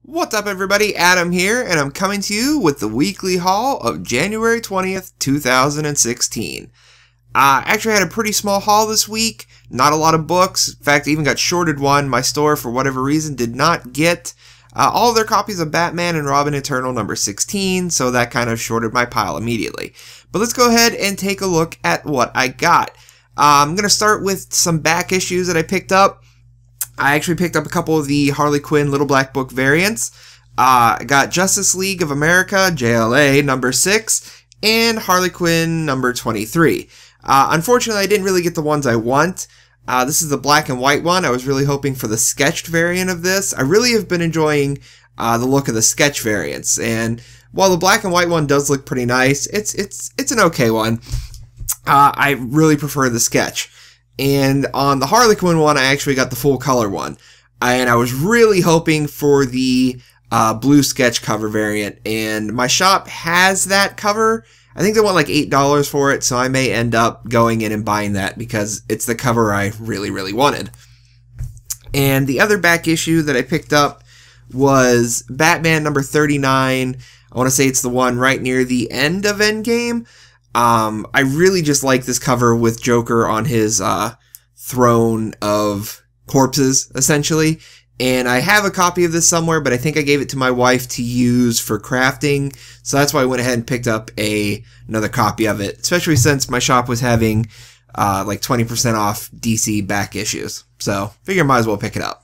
What's up, everybody? Adam here, and I'm coming to you with the weekly haul of January 20th, 2016. Actually had a pretty small haul this week, not a lot of books. In fact, I even got shorted one. My store, for whatever reason, did not get all of their copies of Batman and Robin Eternal number 16, so that kind of shorted my pile immediately. But let's go ahead and take a look at what I got. I'm going to start with some back issues that I picked up. I actually picked up a couple of the Harley Quinn Little Black Book variants. I got Justice League of America, JLA, number 6, and Harley Quinn, number 23. Unfortunately, I didn't really get the ones I want. This is the black and white one. I was really hoping for the sketched variant of this. I really have been enjoying the look of the sketch variants, and while the black and white one does look pretty nice, it's an okay one. I really prefer the sketch. And on the Harley Quinn one, I actually got the full color one. And I was really hoping for the blue sketch cover variant. And my shop has that cover. I think they want like $8 for it, so I may end up going in and buying that because it's the cover I really, really wanted. And the other back issue that I picked up was Batman number 39. I want to say it's the one right near the end of Endgame. I really just like this cover with Joker on his throne of corpses, essentially. And I have a copy of this somewhere, but I think I gave it to my wife to use for crafting. So that's why I went ahead and picked up another copy of it, especially since my shop was having like 20% off DC back issues. So figure I might as well pick it up.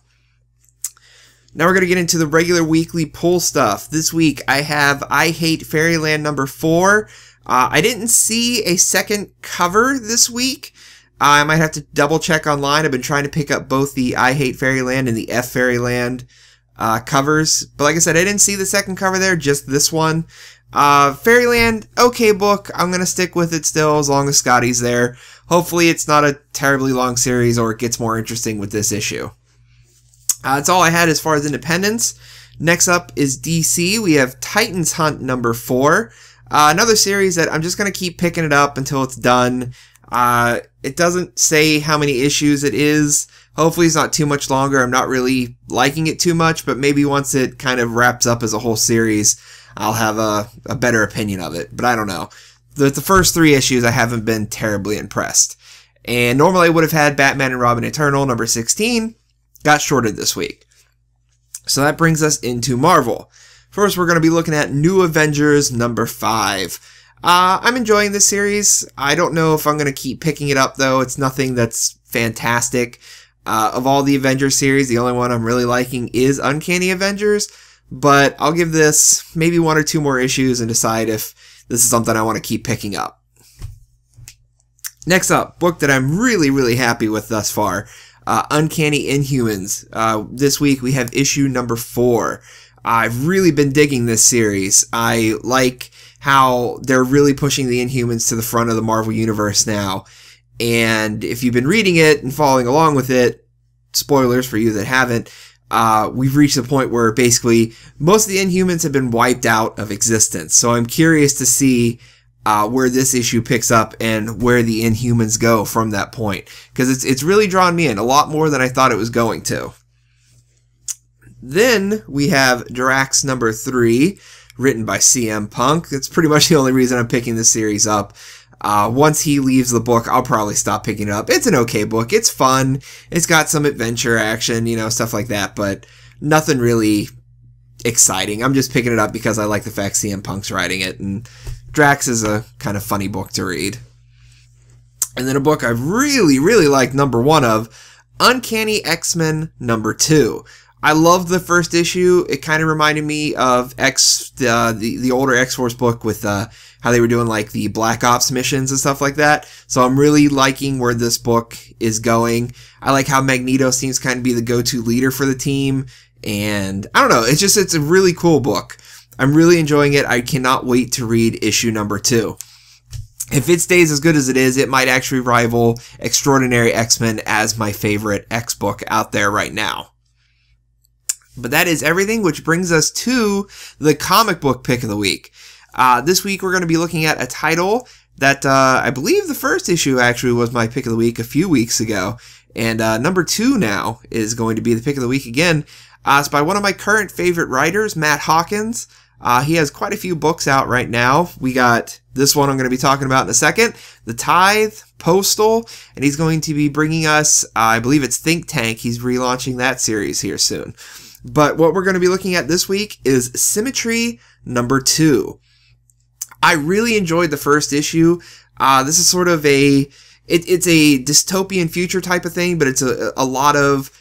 Now we're going to get into the regular weekly pull stuff. This week I have I Hate Fairyland number 4. I didn't see a second cover this week. I might have to double check online. I've been trying to pick up both the I Hate Fairyland and the F Fairyland covers. But like I said, I didn't see the second cover there, just this one. Fairyland, okay book. I'm going to stick with it still as long as Scotty's there. Hopefully it's not a terribly long series or it gets more interesting with this issue. That's all I had as far as independents. Next up is DC. We have Titans Hunt number 4. Another series that I'm just going to keep picking it up until it's done. It doesn't say how many issues it is. Hopefully it's not too much longer. I'm not really liking it too much, but maybe once it kind of wraps up as a whole series, I'll have a better opinion of it. But I don't know. The first 3 issues I haven't been terribly impressed. And normally I would have had Batman and Robin Eternal number 16. Got shorted this week. So that brings us into Marvel. First, we're going to be looking at New Avengers number 5. I'm enjoying this series. I don't know if I'm going to keep picking it up, though. It's nothing that's fantastic. Of all the Avengers series, the only one I'm really liking is Uncanny Avengers. But I'll give this maybe 1 or 2 more issues and decide if this is something I want to keep picking up. Next up, book that I'm really, really happy with thus far. Uncanny In Humans. This week we have issue number 4. I've really been digging this series. I like how they're really pushing the Inhumans to the front of the Marvel Universe now. And if you've been reading it and following along with it, spoilers for you that haven't, we've reached the point where basically most of the Inhumans have been wiped out of existence. So I'm curious to see where this issue picks up and where the Inhumans go from that point. Because it's really drawn me in a lot more than I thought it was going to. Then we have Drax number 3, written by CM Punk. That's pretty much the only reason I'm picking this series up. Once he leaves the book, I'll probably stop picking it up. It's an okay book. It's fun. It's got some adventure action, you know, stuff like that, but nothing really exciting. I'm just picking it up because I like the fact CM Punk's writing it, and Drax is a kind of funny book to read. And then a book I've really, really liked number 1 of, Uncanny XMen number 2. I loved the first issue. It kind of reminded me of the older X-Force book with how they were doing like the Black Ops missions and stuff like that. So I'm really liking where this book is going. I like how Magneto seems kind of be the go-to leader for the team. And I don't know, it's a really cool book. I'm really enjoying it. I cannot wait to read issue number 2. If it stays as good as it is, it might actually rival Extraordinary X-Men as my favorite X book out there right now. But that is everything, which brings us to the comic book pick of the week. This week we're going to be looking at a title that I believe the first issue actually was my pick of the week a few weeks ago. And number 2 now is going to be the pick of the week again. It's by one of my current favorite writers, Matt Hawkins. He has quite a few books out right now. We got this one I'm going to be talking about in a second, The Tithe, Postal, and he's going to be bringing us, I believe it's Think Tank. He's relaunching that series here soon. But what we're going to be looking at this week is Symmetry number 2. I really enjoyed the first issue. This is sort of it's a dystopian future type of thing, but it's a lot of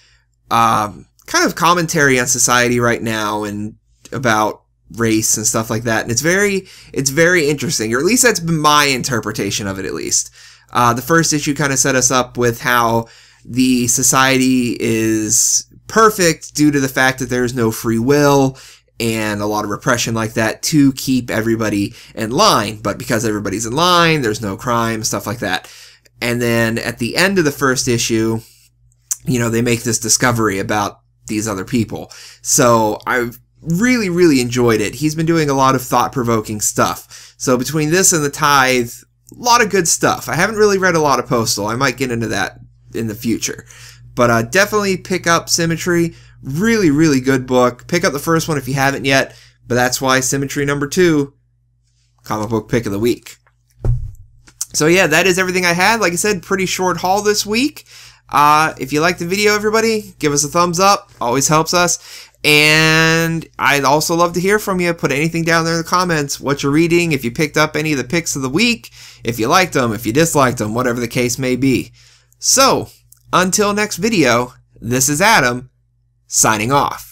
kind of commentary on society right now and about race and stuff like that. And it's very interesting, or at least that's been my interpretation of it, at least. The first issue kind of set us up with how the society is perfect due to the fact that there's no free will and a lot of repression like that to keep everybody in line. But because everybody's in line, there's no crime, stuff like that. And then at the end of the first issue, you know, they make this discovery about these other people. So I've really enjoyed it. He's been doing a lot of thought-provoking stuff. So between this and The Tithe, a lot of good stuff. I haven't really read a lot of Postal. I might get into that in the future. But definitely pick up Symmetry. Really good book. Pick up the first one if you haven't yet. But that's why Symmetry number 2, comic book pick of the week. So yeah, that is everything I had. Like I said, pretty short haul this week. If you liked the video, everybody, give us a thumbs up. Always helps us. And I'd also love to hear from you. Put anything down there in the comments, what you're reading, if you picked up any of the picks of the week, if you liked them, if you disliked them, whatever the case may be. So, until next video, this is Adam, signing off.